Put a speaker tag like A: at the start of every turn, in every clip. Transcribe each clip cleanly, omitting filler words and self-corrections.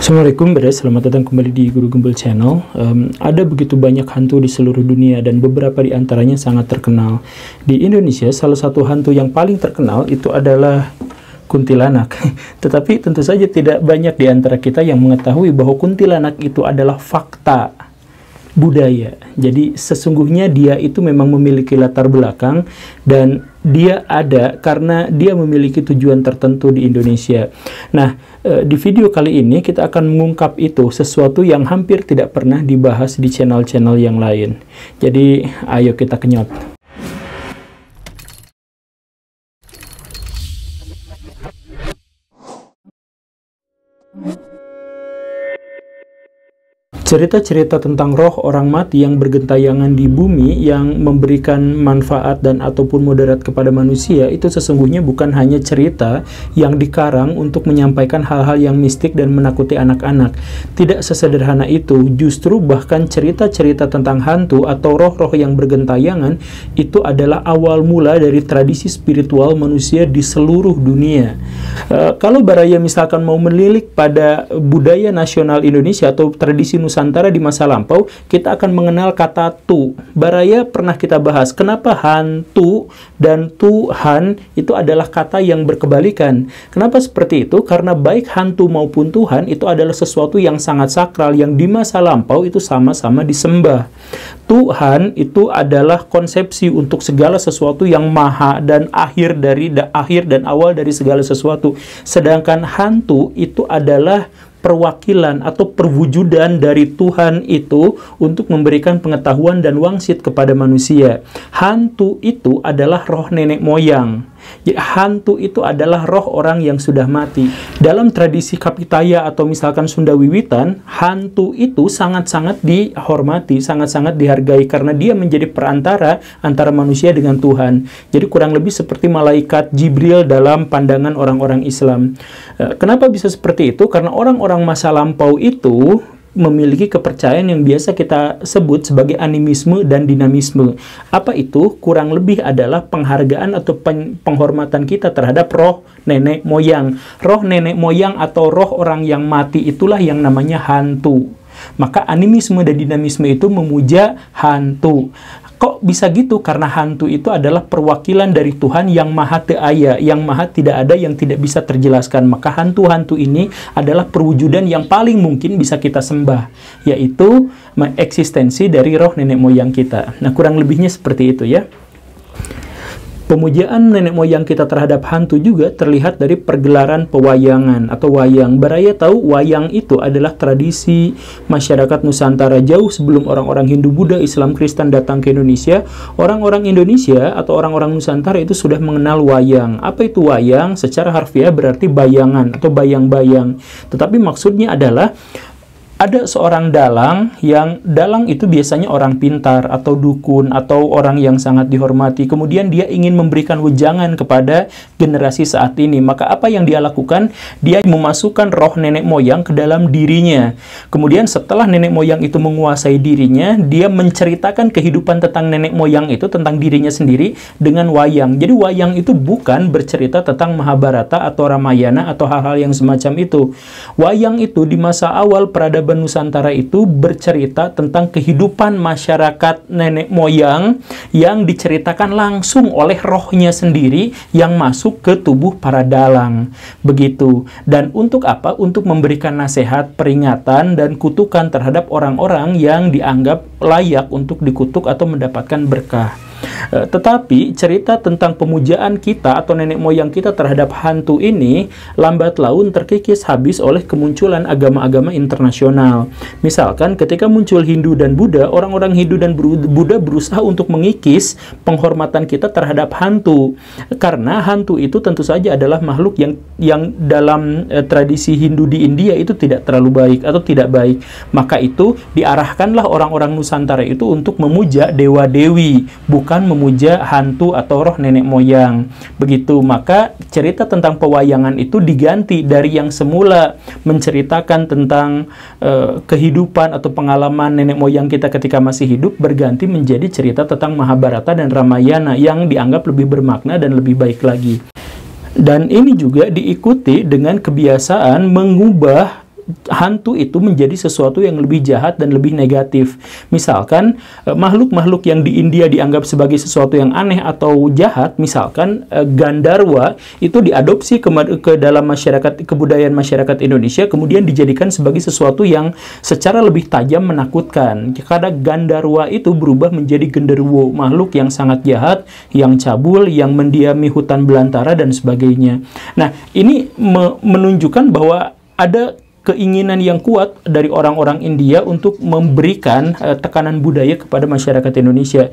A: Assalamualaikum beres, selamat datang kembali di Guru Gembel Channel. Ada begitu banyak hantu di seluruh dunia dan beberapa di antaranya sangat terkenal. Di Indonesia, salah satu hantu yang paling terkenal itu adalah kuntilanak. Tetapi tentu saja tidak banyak di antara kita yang mengetahui bahwa kuntilanak itu adalah fakta budaya. Jadi sesungguhnya dia itu memang memiliki latar belakang dan dia ada karena dia memiliki tujuan tertentu di Indonesia. Nah, di video kali ini kita akan mengungkap itu, sesuatu yang hampir tidak pernah dibahas di channel-channel yang lain. Jadi, ayo kita kenyot. Cerita-cerita tentang roh orang mati yang bergentayangan di bumi yang memberikan manfaat dan ataupun mudarat kepada manusia itu sesungguhnya bukan hanya cerita yang dikarang untuk menyampaikan hal-hal yang mistik dan menakuti anak-anak. Tidak sesederhana itu, justru bahkan cerita-cerita tentang hantu atau roh-roh yang bergentayangan itu adalah awal mula dari tradisi spiritual manusia di seluruh dunia. Kalau Baraya misalkan mau melilik pada budaya nasional Indonesia atau tradisi Nusantara di masa lampau, kita akan mengenal kata tu. Baraya pernah kita bahas, kenapa hantu dan Tuhan itu adalah kata yang berkebalikan. Kenapa seperti itu? Karena baik hantu maupun Tuhan itu adalah sesuatu yang sangat sakral, yang di masa lampau itu sama-sama disembah. Tuhan itu adalah konsepsi untuk segala sesuatu yang maha dan akhir dan awal dari segala sesuatu. Sedangkan hantu itu adalah perwakilan atau perwujudan dari Tuhan itu untuk memberikan pengetahuan dan wangsit kepada manusia. Hantu itu adalah roh nenek moyang. Jadi hantu itu adalah roh orang yang sudah mati. Dalam tradisi Kapitaya atau misalkan Sunda Wiwitan, hantu itu sangat-sangat dihormati, sangat-sangat dihargai karena dia menjadi perantara antara manusia dengan Tuhan. Jadi kurang lebih seperti malaikat Jibril dalam pandangan orang-orang Islam. Kenapa bisa seperti itu? Karena orang-orang masa lampau itu memiliki kepercayaan yang biasa kita sebut sebagai animisme dan dinamisme. Apa itu? Kurang lebih adalah penghargaan atau penghormatan kita terhadap roh nenek moyang. Roh nenek moyang atau roh orang yang mati itulah yang namanya hantu. Maka animisme dan dinamisme itu memuja hantu. Kok bisa gitu? Karena hantu itu adalah perwakilan dari Tuhan yang maha teaya, yang maha tidak ada, yang tidak bisa terjelaskan. Maka hantu-hantu ini adalah perwujudan yang paling mungkin bisa kita sembah, yaitu eksistensi dari roh nenek moyang kita. Nah, kurang lebihnya seperti itu ya. Pemujaan nenek moyang kita terhadap hantu juga terlihat dari pergelaran pewayangan atau wayang. Baraya tahu wayang itu adalah tradisi masyarakat Nusantara jauh sebelum orang-orang Hindu, Buddha, Islam, Kristen datang ke Indonesia. Orang-orang Indonesia atau orang-orang Nusantara itu sudah mengenal wayang. Apa itu wayang? Secara harfiah berarti bayangan atau bayang-bayang. Tetapi maksudnya adalah ada seorang dalang, yang dalang itu biasanya orang pintar atau dukun atau orang yang sangat dihormati. Kemudian dia ingin memberikan wejangan kepada generasi saat ini. Maka apa yang dia lakukan? Dia memasukkan roh nenek moyang ke dalam dirinya. Kemudian setelah nenek moyang itu menguasai dirinya, dia menceritakan kehidupan tentang nenek moyang itu, tentang dirinya sendiri dengan wayang. Jadi wayang itu bukan bercerita tentang Mahabharata atau Ramayana atau hal-hal yang semacam itu. Wayang itu di masa awal peradaban Nusantara itu bercerita tentang kehidupan masyarakat nenek moyang yang diceritakan langsung oleh rohnya sendiri yang masuk ke tubuh para dalang. Begitu. Dan untuk apa? Untuk memberikan nasihat, peringatan, dan kutukan terhadap orang-orang yang dianggap layak untuk dikutuk atau mendapatkan berkah. Tetapi cerita tentang pemujaan kita atau nenek moyang kita terhadap hantu ini lambat laun terkikis habis oleh kemunculan agama-agama internasional. Misalkan ketika muncul Hindu dan Buddha, orang-orang Hindu dan Buddha berusaha untuk mengikis penghormatan kita terhadap hantu. Karena hantu itu tentu saja adalah makhluk yang dalam tradisi Hindu di India itu tidak terlalu baik atau tidak baik. Maka itu diarahkanlah orang-orang Nusantara itu untuk memuja dewa-dewi, bukan memuja hantu atau roh nenek moyang. Begitu, maka cerita tentang pewayangan itu diganti dari yang semula menceritakan tentang kehidupan atau pengalaman nenek moyang kita ketika masih hidup, berganti menjadi cerita tentang Mahabharata dan Ramayana yang dianggap lebih bermakna dan lebih baik lagi. Dan ini juga diikuti dengan kebiasaan mengubah hantu itu menjadi sesuatu yang lebih jahat dan lebih negatif. Misalkan makhluk-makhluk yang di India dianggap sebagai sesuatu yang aneh atau jahat, misalkan Gandarwa itu diadopsi ke dalam masyarakat, kebudayaan masyarakat Indonesia, kemudian dijadikan sebagai sesuatu yang secara lebih tajam menakutkan. Karena Gandarwa itu berubah menjadi genderuwo, makhluk yang sangat jahat, yang cabul, yang mendiami hutan belantara dan sebagainya. Nah, ini menunjukkan bahwa ada keinginan yang kuat dari orang-orang India untuk memberikan tekanan budaya kepada masyarakat Indonesia.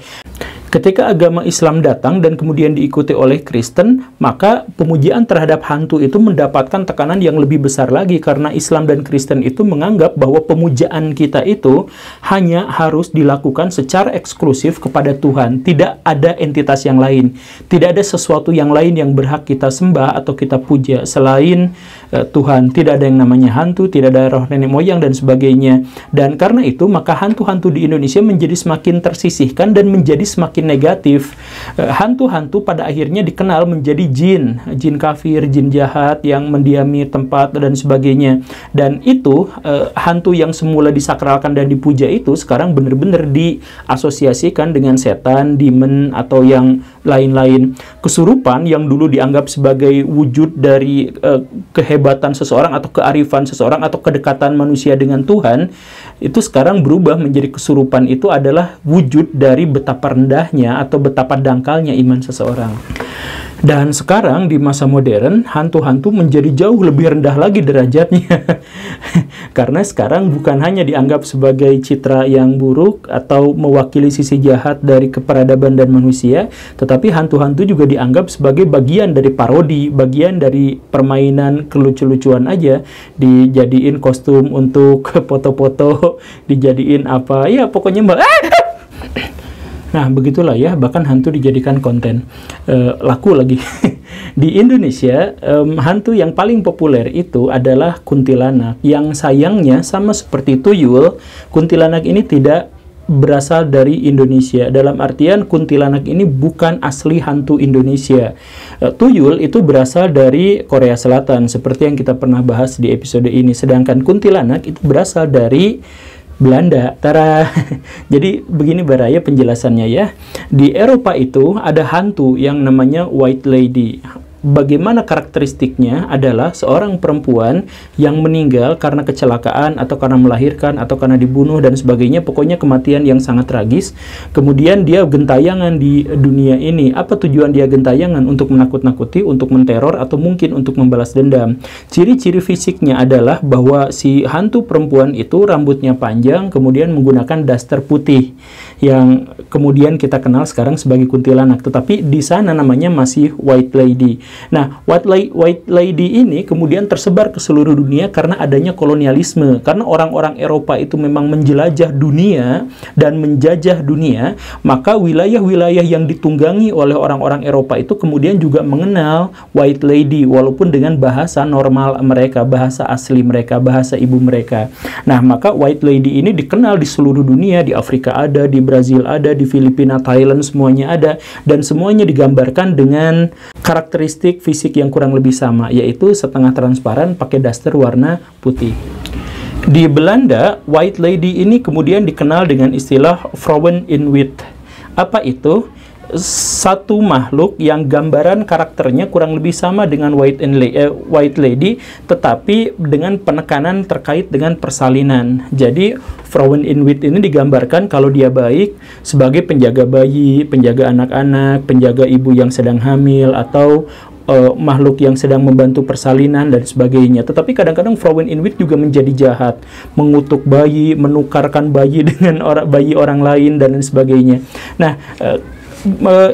A: Ketika agama Islam datang dan kemudian diikuti oleh Kristen, maka pemujaan terhadap hantu itu mendapatkan tekanan yang lebih besar lagi, karena Islam dan Kristen itu menganggap bahwa pemujaan kita itu hanya harus dilakukan secara eksklusif kepada Tuhan. Tidak ada entitas yang lain. Tidak ada sesuatu yang lain yang berhak kita sembah atau kita puja selain Tuhan. Tidak ada yang namanya hantu, tidak ada roh nenek moyang dan sebagainya. Dan karena itu, maka hantu-hantu di Indonesia menjadi semakin tersisihkan dan menjadi semakin negatif. Hantu-hantu pada akhirnya dikenal menjadi jin kafir, jin jahat yang mendiami tempat dan sebagainya. Dan itu hantu yang semula disakralkan dan dipuja itu sekarang benar-benar diasosiasikan dengan setan, demon, atau yang lain-lain. Kesurupan yang dulu dianggap sebagai wujud dari kehebatan seseorang atau kearifan seseorang atau kedekatan manusia dengan Tuhan, itu sekarang berubah menjadi kesurupan itu adalah wujud dari betapa rendahnya atau betapa dangkalnya iman seseorang. Dan sekarang di masa modern, hantu-hantu menjadi jauh lebih rendah lagi derajatnya. Karena sekarang bukan hanya dianggap sebagai citra yang buruk atau mewakili sisi jahat dari keperadaban dan manusia, tetapi hantu-hantu juga dianggap sebagai bagian dari parodi, bagian dari permainan kelucu-lucuan aja, dijadiin kostum untuk foto-foto, dijadiin apa, ya pokoknya Nah, begitulah ya, bahkan hantu dijadikan konten. Laku lagi. Di Indonesia, hantu yang paling populer itu adalah kuntilanak. Yang sayangnya, sama seperti tuyul, kuntilanak ini tidak berasal dari Indonesia. Dalam artian, kuntilanak ini bukan asli hantu Indonesia. Tuyul itu berasal dari Korea Selatan, seperti yang kita pernah bahas di episode ini. Sedangkan kuntilanak itu berasal dari Belanda. Tara. Jadi begini Baraya penjelasannya ya. Di Eropa itu ada hantu yang namanya White Lady. Bagaimana karakteristiknya adalah seorang perempuan yang meninggal karena kecelakaan atau karena melahirkan atau karena dibunuh dan sebagainya, pokoknya kematian yang sangat tragis. Kemudian dia gentayangan di dunia ini. Apa tujuan dia gentayangan? Untuk menakut-nakuti, untuk menteror, atau mungkin untuk membalas dendam. Ciri-ciri fisiknya adalah bahwa si hantu perempuan itu rambutnya panjang, kemudian menggunakan daster putih yang kemudian kita kenal sekarang sebagai kuntilanak, tetapi di sana namanya masih White Lady. Nah, White Lady ini kemudian tersebar ke seluruh dunia karena adanya kolonialisme. Karena orang-orang Eropa itu memang menjelajah dunia dan menjajah dunia, maka wilayah-wilayah yang ditunggangi oleh orang-orang Eropa itu kemudian juga mengenal White Lady, walaupun dengan bahasa normal mereka, bahasa asli mereka, bahasa ibu mereka. Nah, maka White Lady ini dikenal di seluruh dunia, di Afrika ada, di Brazil ada, di Filipina, Thailand, semuanya ada, dan semuanya digambarkan dengan karakteristik fisik yang kurang lebih sama, yaitu setengah transparan, pakai daster warna putih. Di Belanda, White Lady ini kemudian dikenal dengan istilah Vrouwen in Wit. Apa itu? Satu makhluk yang gambaran karakternya kurang lebih sama dengan White Lady, tetapi dengan penekanan terkait dengan persalinan. Jadi Vrouwen in Wit ini digambarkan kalau dia baik sebagai penjaga bayi, penjaga anak-anak, penjaga ibu yang sedang hamil, atau makhluk yang sedang membantu persalinan dan sebagainya. Tetapi kadang-kadang Vrouwen in Wit juga menjadi jahat, mengutuk bayi, menukarkan bayi dengan bayi orang lain dan sebagainya. Nah,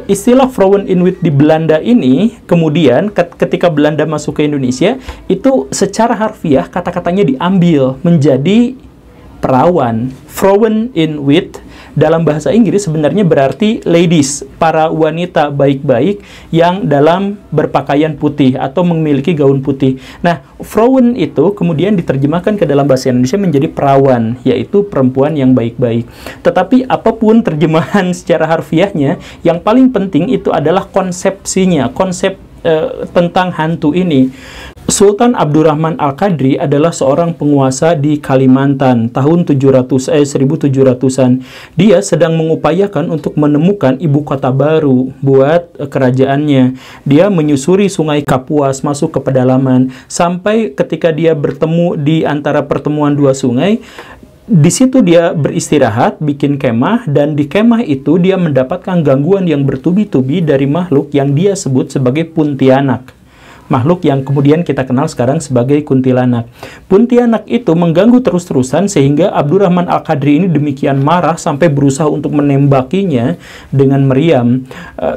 A: istilah Vrouwen in Wit di Belanda ini kemudian ketika Belanda masuk ke Indonesia, itu secara harfiah kata-katanya diambil menjadi perawan. Vrouwen in Wit dalam bahasa Inggris sebenarnya berarti ladies, para wanita baik-baik yang dalam berpakaian putih atau memiliki gaun putih. Nah, Vrouwen itu kemudian diterjemahkan ke dalam bahasa Indonesia menjadi perawan, yaitu perempuan yang baik-baik. Tetapi apapun terjemahan secara harfiahnya, yang paling penting itu adalah konsepsinya, konsep tentang hantu ini. Sultan Abdurrahman Al-Qadri adalah seorang penguasa di Kalimantan tahun 1700-an. Dia sedang mengupayakan untuk menemukan ibu kota baru buat kerajaannya. Dia menyusuri Sungai Kapuas masuk ke pedalaman sampai ketika dia bertemu di antara pertemuan dua sungai. Di situ dia beristirahat, bikin kemah, dan di kemah itu dia mendapatkan gangguan yang bertubi-tubi dari makhluk yang dia sebut sebagai Puntianak. Makhluk yang kemudian kita kenal sekarang sebagai kuntilanak. Puntianak itu mengganggu terus-terusan sehingga Abdurrahman Al-Qadri ini demikian marah sampai berusaha untuk menembakinya dengan meriam.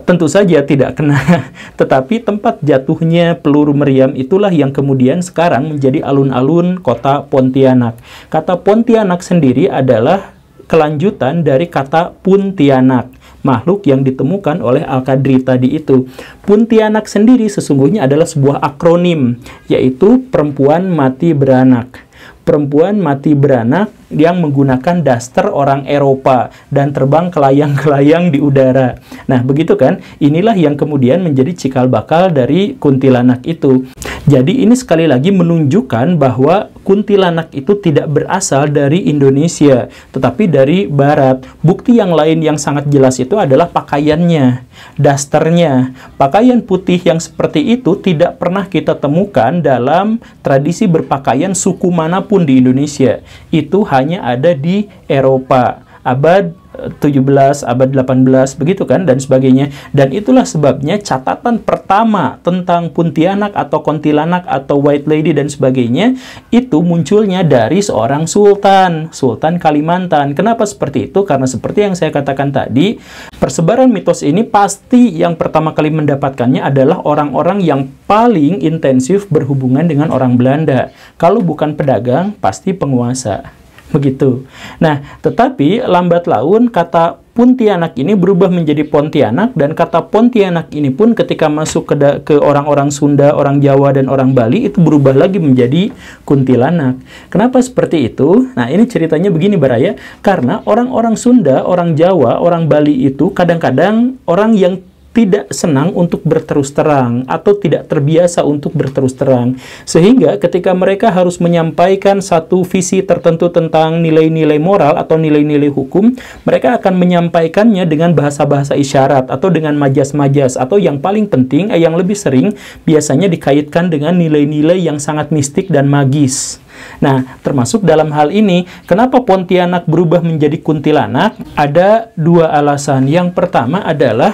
A: Tentu saja tidak kena, tetapi tempat jatuhnya peluru meriam itulah yang kemudian sekarang menjadi alun-alun kota Pontianak. Kata Pontianak sendiri adalah kelanjutan dari kata Puntianak, makhluk yang ditemukan oleh Al-Qadri tadi itu. Puntianak sendiri sesungguhnya adalah sebuah akronim, yaitu perempuan mati beranak. Perempuan mati beranak yang menggunakan daster orang Eropa dan terbang kelayang-kelayang di udara. Nah, begitu kan? Inilah yang kemudian menjadi cikal bakal dari kuntilanak itu. Jadi ini sekali lagi menunjukkan bahwa kuntilanak itu tidak berasal dari Indonesia, tetapi dari Barat. Bukti yang lain yang sangat jelas itu adalah pakaiannya, dasternya. Pakaian putih yang seperti itu tidak pernah kita temukan dalam tradisi berpakaian suku manapun di Indonesia. Itu hanya ada di Eropa, abad 17, abad 18, begitu kan, dan sebagainya. Dan itulah sebabnya catatan pertama tentang Puntianak atau Kuntilanak atau White Lady dan sebagainya itu munculnya dari seorang sultan, Sultan Kalimantan. Kenapa seperti itu? Karena seperti yang saya katakan tadi, persebaran mitos ini pasti yang pertama kali mendapatkannya adalah orang-orang yang paling intensif berhubungan dengan orang Belanda. Kalau bukan pedagang, pasti penguasa. Begitu. Nah, tetapi lambat laun kata Puntianak ini berubah menjadi Pontianak, dan kata Pontianak ini pun ketika masuk ke orang-orang Sunda, orang Jawa, dan orang Bali itu berubah lagi menjadi kuntilanak. Kenapa seperti itu? Nah, ini ceritanya begini Baraya, karena orang-orang Sunda, orang Jawa, orang Bali itu kadang-kadang orang yang tidak senang untuk berterus terang atau tidak terbiasa untuk berterus terang, sehingga ketika mereka harus menyampaikan satu visi tertentu tentang nilai-nilai moral atau nilai-nilai hukum, mereka akan menyampaikannya dengan bahasa-bahasa isyarat atau dengan majas-majas, atau yang paling penting, yang lebih sering biasanya dikaitkan dengan nilai-nilai yang sangat mistik dan magis. Nah, termasuk dalam hal ini, kenapa Pontianak berubah menjadi kuntilanak? Ada dua alasan. Yang pertama adalah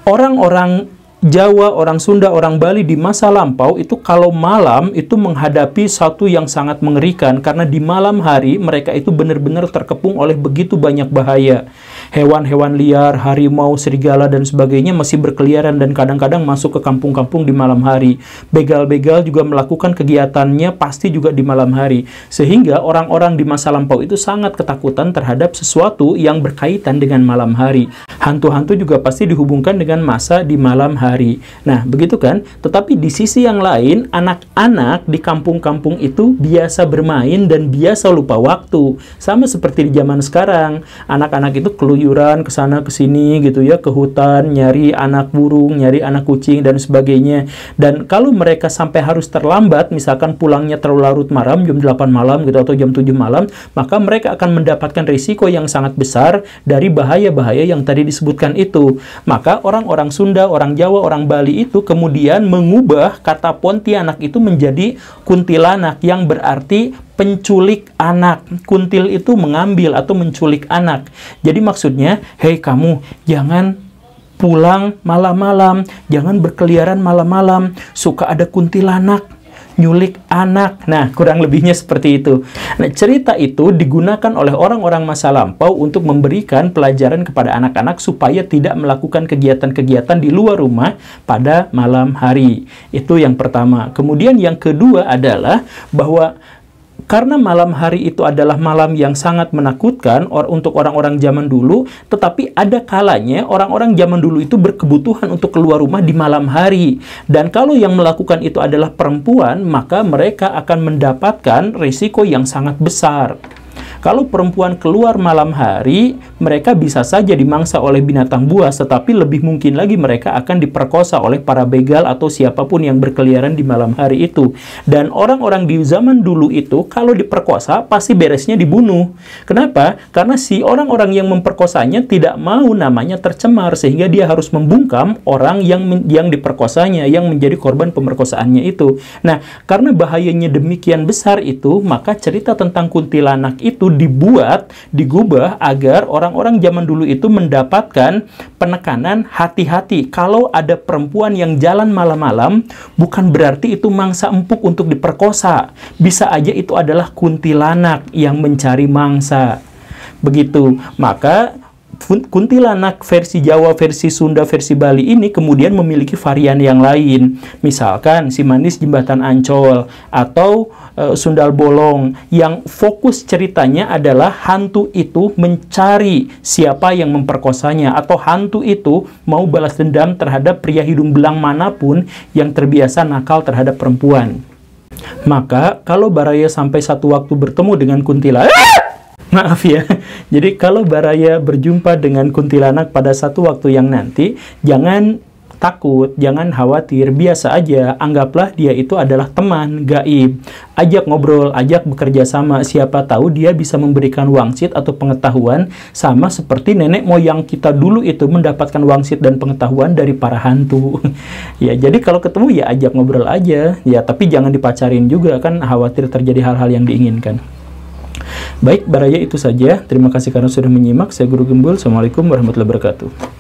A: orang-orang Jawa, orang Sunda, orang Bali di masa lampau itu kalau malam itu menghadapi satu yang sangat mengerikan, karena di malam hari mereka itu benar-benar terkepung oleh begitu banyak bahaya. Hewan-hewan liar, harimau, serigala, dan sebagainya masih berkeliaran dan kadang-kadang masuk ke kampung-kampung di malam hari. Begal-begal juga melakukan kegiatannya pasti juga di malam hari. Sehingga orang-orang di masa lampau itu sangat ketakutan terhadap sesuatu yang berkaitan dengan malam hari. Hantu-hantu juga pasti dihubungkan dengan masa di malam hari. Nah, begitu kan? Tetapi di sisi yang lain, anak-anak di kampung-kampung itu biasa bermain dan biasa lupa waktu. Sama seperti di zaman sekarang. Anak-anak itu keluyuran ke sana ke sini gitu ya, ke hutan, nyari anak burung, nyari anak kucing dan sebagainya. Dan kalau mereka sampai harus terlambat, misalkan pulangnya terlalu larut malam, jam 8 malam gitu atau jam 7 malam, maka mereka akan mendapatkan risiko yang sangat besar dari bahaya-bahaya yang tadi disebutkan itu. Maka orang-orang Sunda, orang Jawa, orang Bali itu kemudian mengubah kata Pontianak itu menjadi kuntilanak, yang berarti penculik anak. Kuntil itu mengambil atau menculik anak. Jadi maksudnya, hei kamu, jangan pulang malam-malam, jangan berkeliaran malam-malam, suka ada kuntilanak nyulik anak. Nah, kurang lebihnya seperti itu. Nah, cerita itu digunakan oleh orang-orang masa lampau untuk memberikan pelajaran kepada anak-anak supaya tidak melakukan kegiatan-kegiatan di luar rumah pada malam hari. Itu yang pertama. Kemudian yang kedua adalah bahwa karena malam hari itu adalah malam yang sangat menakutkan untuk orang-orang zaman dulu, tetapi ada kalanya orang-orang zaman dulu itu berkebutuhan untuk keluar rumah di malam hari. Dan kalau yang melakukan itu adalah perempuan, maka mereka akan mendapatkan risiko yang sangat besar. Kalau perempuan keluar malam hari, mereka bisa saja dimangsa oleh binatang buas, tetapi lebih mungkin lagi mereka akan diperkosa oleh para begal atau siapapun yang berkeliaran di malam hari itu. Dan orang-orang di zaman dulu itu kalau diperkosa pasti beresnya dibunuh. Kenapa? Karena si orang-orang yang memperkosanya tidak mau namanya tercemar, sehingga dia harus membungkam orang yang diperkosanya, yang menjadi korban pemerkosaannya itu. Nah, karena bahayanya demikian besar itu, maka cerita tentang kuntilanak itu digubah agar orang-orang zaman dulu itu mendapatkan penekanan hati-hati. Kalau ada perempuan yang jalan malam-malam, bukan berarti itu mangsa empuk untuk diperkosa. Bisa aja itu adalah kuntilanak yang mencari mangsa. Begitu. Maka kuntilanak versi Jawa, versi Sunda, versi Bali ini kemudian memiliki varian yang lain. Misalkan si manis jembatan Ancol atau Sundal Bolong, yang fokus ceritanya adalah hantu itu mencari siapa yang memperkosanya, atau hantu itu mau balas dendam terhadap pria hidung belang manapun yang terbiasa nakal terhadap perempuan. Maka kalau Baraya sampai satu waktu bertemu dengan kuntilanak, maaf ya, jadi kalau Baraya berjumpa dengan kuntilanak pada satu waktu yang nanti, jangan takut, jangan khawatir, biasa aja, anggaplah dia itu adalah teman gaib. Ajak ngobrol, ajak bekerja sama, siapa tahu dia bisa memberikan wangsit atau pengetahuan sama seperti nenek moyang kita dulu itu mendapatkan wangsit dan pengetahuan dari para hantu. Ya, jadi kalau ketemu ya ajak ngobrol aja, ya tapi jangan dipacarin juga, kan khawatir terjadi hal-hal yang diinginkan. Baik, Baraya itu saja. Terima kasih karena sudah menyimak. Saya Guru Gembul. Assalamualaikum warahmatullahi wabarakatuh.